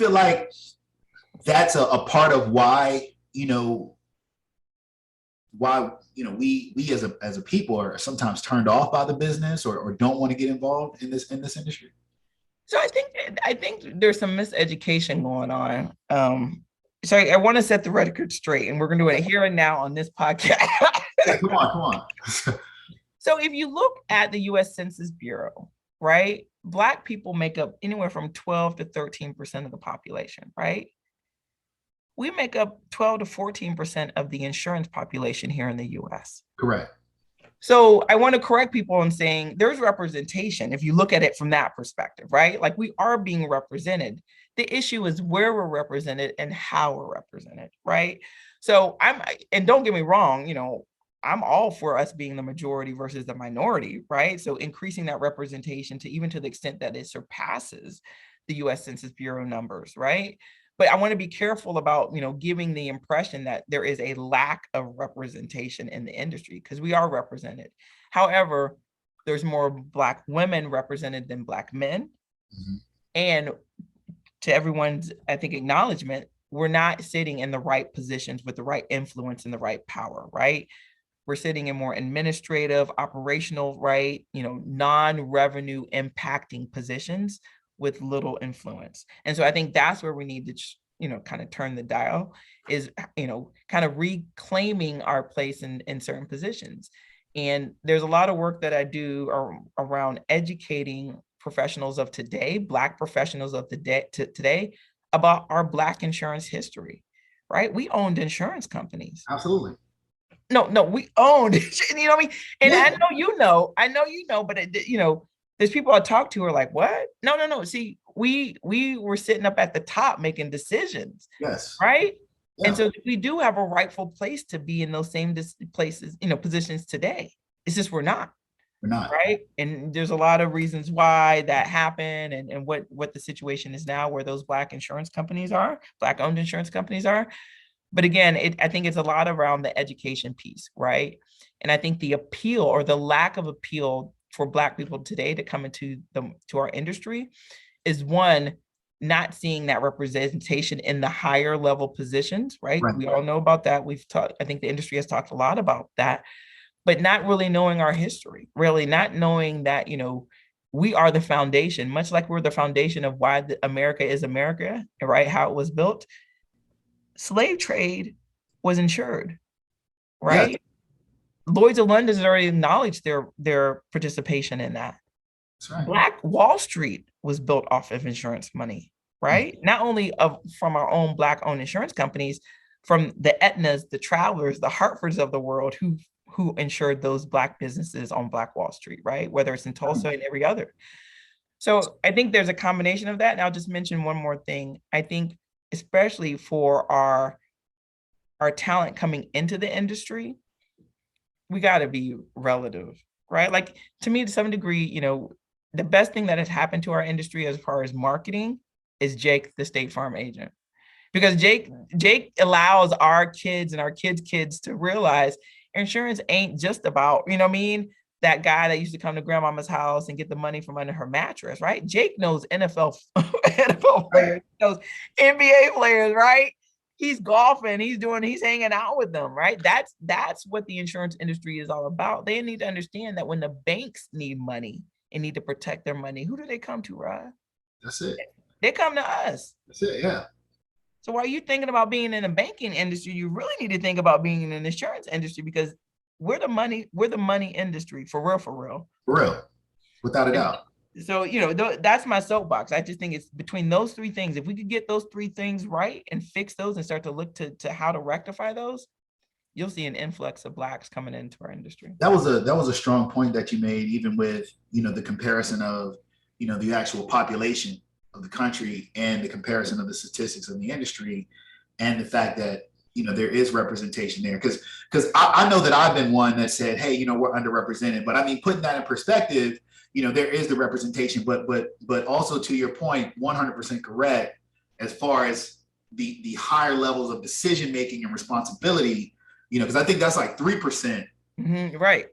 feel like that's a part of why, we as a people are sometimes turned off by the business or don't want to get involved in this industry? So I think there's some miseducation going on. So I want to set the record straight, and we're going to do it here and now on this podcast. Yeah, come on. So if you look at the U.S. Census Bureau, right, Black people make up anywhere from 12 to 13% of the population, right? We make up 12 to 14% of the insurance population here in the US. Correct. So I want to correct people on saying there's representation if you look at it from that perspective, right? Like we are being represented. The issue is where we're represented and how we're represented, right? So and don't get me wrong, I'm all for us being the majority versus the minority, right? So increasing that representation to even to the extent that it surpasses the US Census Bureau numbers, right? But I want to be careful about, giving the impression that there is a lack of representation in the industry because we are represented. However, there's more Black women represented than Black men. Mm-hmm. And to everyone's, I think, acknowledgement, we're not sitting in the right positions with the right influence and the right power, right? We're sitting in more administrative, operational, right, non-revenue impacting positions with little influence. And so I think that's where we need to, kind of turn the dial is, kind of reclaiming our place in certain positions. And there's a lot of work that I do around educating professionals of today, Black professionals of today, about our Black insurance history, right? We owned insurance companies. Absolutely. No, we owned, you know what I mean? And yeah. I know, but there's people I talk to who are like, what? No. See, we were sitting up at the top making decisions. Yes. Right. Yeah. And so we do have a rightful place to be in those same places, positions today. It's just we're not. We're not. Right. And there's a lot of reasons why that happened and what the situation is now where those Black insurance companies are, Black owned insurance companies are. But again, I think it's a lot around the education piece, right? And I think the appeal or the lack of appeal for Black people today to come into to our industry is one, not seeing that representation in the higher level positions, right? We all know about that. I think the industry has talked a lot about that, but not really knowing our history, really not knowing that, we are the foundation, much like we're the foundation of why America is America, right? How it was built. Slave trade was insured, right? Yeah. Lloyd's of London has already acknowledged their participation in that. That's right. Black Wall Street was built off of insurance money, right? Mm-hmm. Not only from our own Black-owned insurance companies, from the Aetnas, the Travelers, the Hartfords of the world who insured those Black businesses on Black Wall Street, right? Whether it's in Tulsa and every other. So I think there's a combination of that. And I'll just mention one more thing. I think especially for our talent coming into the industry, we got to be relative, right? Like to me, to some degree, the best thing that has happened to our industry as far as marketing is Jake, the State Farm agent, because Jake allows our kids and our kids to realize insurance ain't just about, that guy that used to come to grandmama's house and get the money from under her mattress, right? Jake knows NFL players, he knows NBA players, right? He's golfing, he's hanging out with them, right? That's what the insurance industry is all about. They need to understand that when the banks need money and need to protect their money, who do they come to, Rod? That's it. They come to us. That's it, yeah. So while you're thinking about being in the banking industry, you really need to think about being in the insurance industry because we're the money industry, for real. For real, without a doubt. So, that's my soapbox. I just think it's between those three things. If we could get those three things right and fix those and start to look to how to rectify those, you'll see an influx of Blacks coming into our industry. That was a strong point that you made, even with, the comparison of, the actual population of the country and the comparison of the statistics of the industry and the fact that, there is representation there. Because I know that I've been one that said, hey, we're underrepresented. But I mean, putting that in perspective, there is the representation, but also to your point, 100% correct, as far as the higher levels of decision making and responsibility, because I think that's like 3%. Mm-hmm. Right.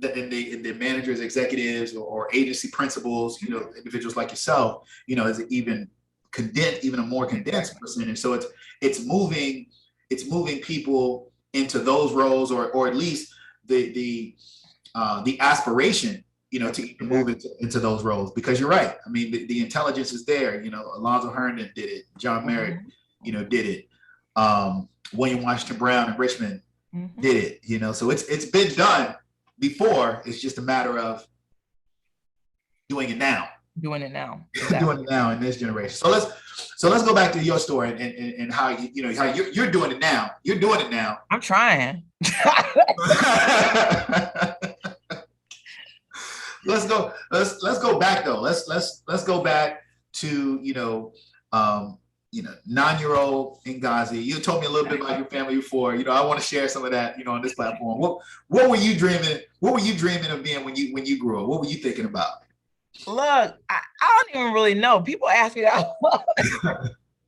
In the managers, executives, or agency principals, individuals like yourself, is even condensed, even a more condensed percentage. So it's moving people into those roles, or at least the aspiration, to move into those roles, because you're right. I mean, the intelligence is there. Alonzo Herndon did it. John Merritt, did it. William Washington Brown in Richmond did it. So it's been done before. It's just a matter of doing it now. Doing it now. Exactly. Doing it now in this generation. So let's go back to your story and how how you're doing it now. You're doing it now. I'm trying. Let's go back though. Let's go back to 9-year-old Ngozi. You told me a little bit about your family before. I want to share some of that, on this platform. What were you dreaming? What were you dreaming of being when you grew up? What were you thinking about? Look, I don't even really know. People ask me that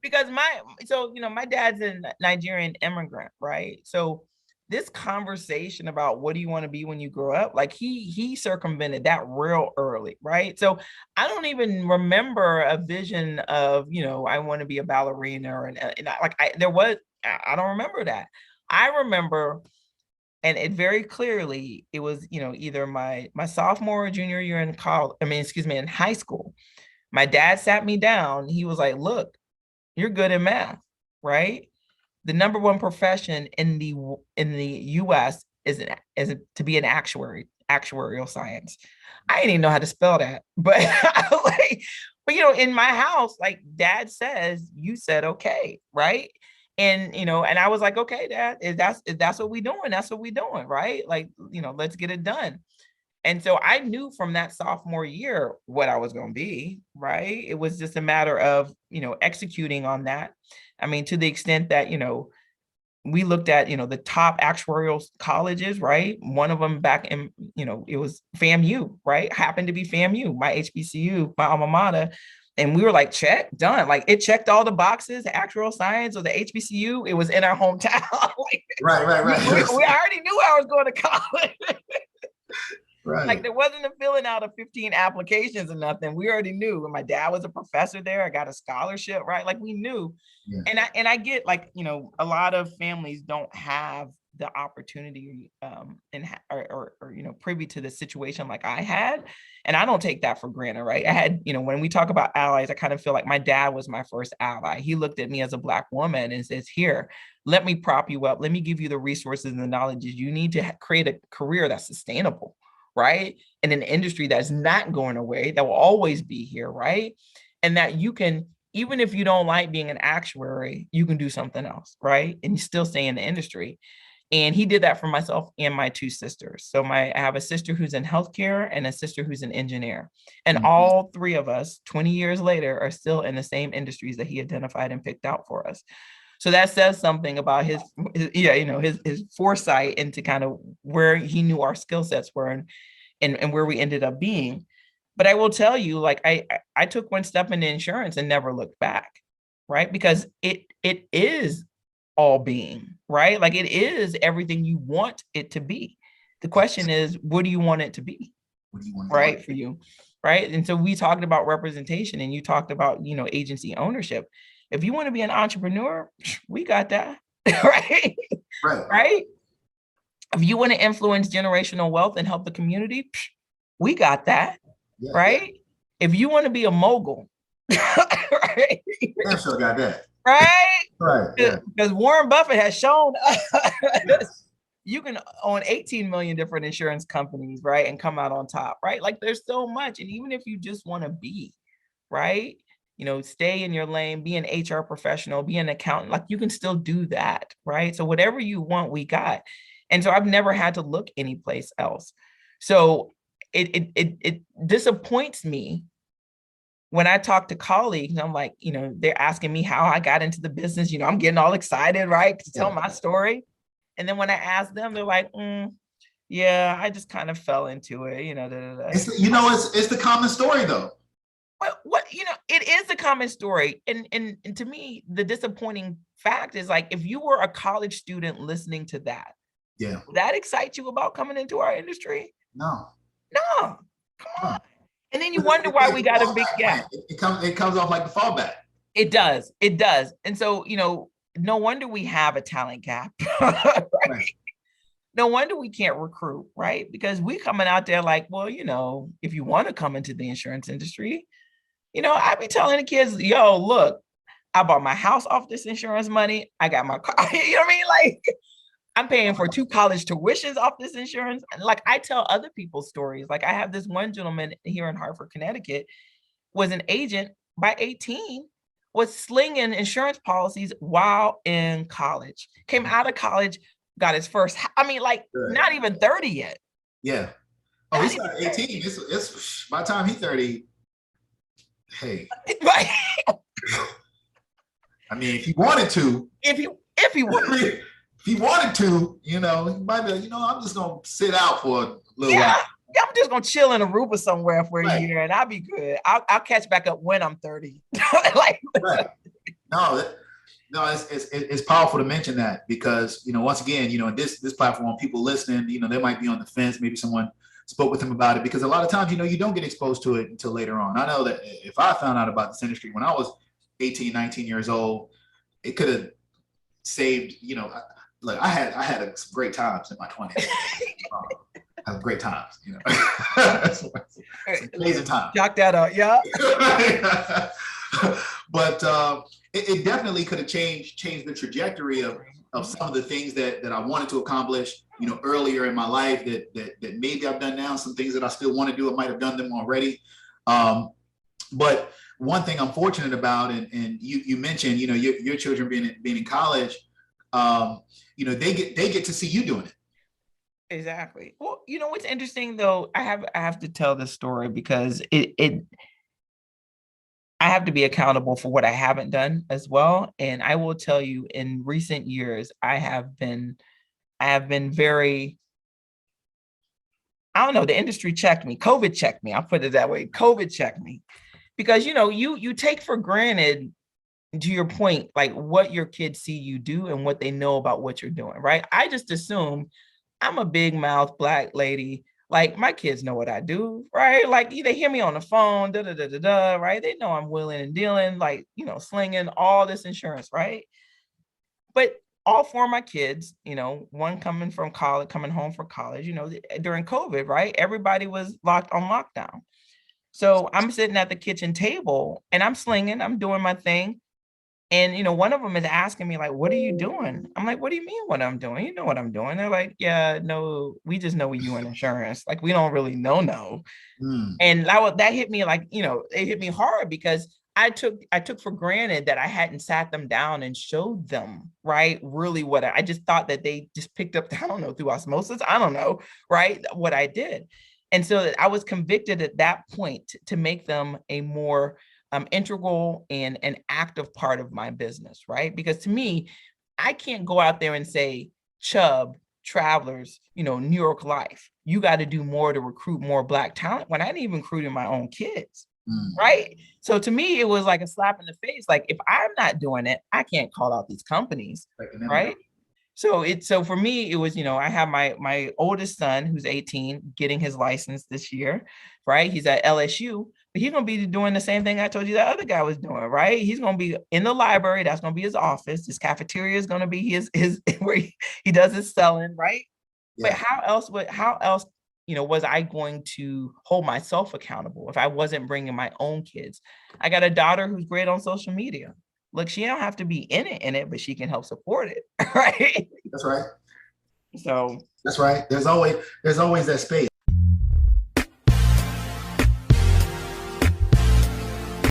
because my dad's a Nigerian immigrant, right? So this conversation about what do you want to be when you grow up, like he circumvented that real early, right? So I don't even remember a vision of, I want to be a ballerina I don't remember that. I remember, and it very clearly, it was, either my sophomore or junior year in in high school. My dad sat me down. He was like, look, you're good in math, right? The number one profession in the US is to be an actuarial science. I didn't even know how to spell that, but in my house, like dad says, you said, okay, right? And, and I was like, okay, dad, if that's what we're doing, that's what we're doing, right? Like, let's get it done. And so I knew from that sophomore year what I was going to be, right? It was just a matter of, executing on that. I mean, to the extent that, we looked at, the top actuarial colleges, right? One of them back in, it was FAMU, right? Happened to be FAMU, my HBCU, my alma mater. And we were like, check, done. Like it checked all the boxes, the actuarial science or the HBCU. It was in our hometown. Right. We already knew I was going to college. Right. Like there wasn't a filling out of 15 applications or nothing. We already knew. And my dad was a professor there. I got a scholarship, right? Like we knew. Yeah. And I get like, a lot of families don't have the opportunity or privy to the situation like I had. And I don't take that for granted, right? I had, when we talk about allies, I kind of feel like my dad was my first ally. He looked at me as a Black woman and says, here, let me prop you up. Let me give you the resources and the knowledge you need to create a career that's sustainable, right? In an industry that's not going away, that will always be here, right? And that you can, even if you don't like being an actuary, you can do something else, right? And you still stay in the industry. And he did that for myself and my two sisters. So I have a sister who's in healthcare and a sister who's an engineer. And all three of us, 20 years later, are still in the same industries that he identified and picked out for us. So that says something about his foresight into kind of where he knew our skill sets were and where we ended up being. But I will tell you, like I took one step into insurance and never looked back, right? Because it is all being, right? Like it is everything you want it to be. The question is, what do you want it to be? What do you want right for you? Right. And so we talked about representation and you talked about, agency ownership. If you want to be an entrepreneur, we got that. Right. Right. If you want to influence generational wealth and help the community, we got that. Yeah. Right. If you want to be a mogul, right. I sure got that. Right. Yeah. Because Warren Buffett has shown us you can own 18 million different insurance companies, right? And come out on top, right? Like there's so much. And even if you just want to be, right, stay in your lane, be an HR professional, be an accountant, like you can still do that, right? So whatever you want, we got. And so I've never had to look anyplace else. So it disappoints me when I talk to colleagues. I'm like, they're asking me how I got into the business. I'm getting all excited, right, to tell my story. And then when I ask them, they're like, yeah, I just kind of fell into it, It's the common story though. What it is a common story. And to me, the disappointing fact is like, if you were a college student listening to that, would that excite you about coming into our industry? No, come on. And then you wonder why we got a big gap. It comes off like the fallback. It does. It does. And so, no wonder we have a talent gap. Right? Right. No wonder we can't recruit, right? Because we coming out there like, well, if you want to come into the insurance industry, I be telling the kids, yo, look, I bought my house off this insurance money. I got my car. You know what I mean? Like, I'm paying for 2 college tuitions off this insurance. Like, I tell other people's stories. Like, I have this one gentleman here in Hartford, Connecticut, was an agent by 18, was slinging insurance policies while in college. Came out of college, got his first, like, Good. not even 30 yet. Yeah. Oh, he's not 18. It's by the time he's 30. Hey. Right. I mean, if he wanted to. If he wanted. If he wanted to, he might be, I'm just gonna sit out for a little while. Yeah, I'm just gonna chill in Aruba somewhere for a year, and I'll be good. I'll catch back up when I'm 30. Like, right. No, it's powerful to mention that, because once again, in this platform, people listening, they might be on the fence. Maybe someone spoke with them about it, because a lot of times, you don't get exposed to it until later on. I know that if I found out about this industry when I was 18, 19 years old, it could have saved, look, I had some great times in my 20s. I had great times, some amazing times. Knock that out, yeah. But it definitely could have changed the trajectory of some of the things that I wanted to accomplish, earlier in my life, that maybe I've done now. Some things that I still want to do, I might have done them already. But one thing I'm fortunate about, and you mentioned, your children being in college, they get to see you doing it. Exactly. Well, what's interesting though, I have to tell this story because I have to be accountable for what I haven't done as well. And I will tell you, in recent years, I have been very, I don't know, the industry checked me. COVID checked me. I'll put it that way. COVID checked me. Because, you take for granted, to your point, like what your kids see you do and what they know about what you're doing, right? I just assume I'm a big mouth Black lady. Like, my kids know what I do, right? Like, they hear me on the phone, right? They know I'm willing and dealing, like, slinging all this insurance, right? But all 4 of my kids, one coming home from college, during COVID, right? Everybody was locked on lockdown. So I'm sitting at the kitchen table and I'm slinging, I'm doing my thing. And, one of them is asking me, like, what are you doing? I'm like, what do you mean what I'm doing? You know what I'm doing? They're like, yeah, no, we just know you in insurance. Like, we don't really know. And that hit me like, it hit me hard, because I took for granted that I hadn't sat them down and showed them, right, really what I just thought that they just picked up, I don't know, through osmosis, I don't know, right, what I did. And so I was convicted at that point to make them a more integral and an active part of my business, right? Because to me, I can't go out there and say, Chubb, Travelers, New York Life, you got to do more to recruit more Black talent, when I didn't even recruit in my own kids, right? So to me, it was like a slap in the face. Like, if I'm not doing it, I can't call out these companies, right? So for me, it was, I have my oldest son, who's 18, getting his license this year, right? He's at LSU, but he's going to be doing the same thing I told you that other guy was doing, right? He's going to be in the library. That's going to be his office. His cafeteria is going to be his where he does his selling, right? Yeah. But how else, was I going to hold myself accountable if I wasn't bringing my own kids? I got a daughter who's great on social media. Look, she don't have to be in it, but she can help support it, right? That's right. So that's right. There's always that space.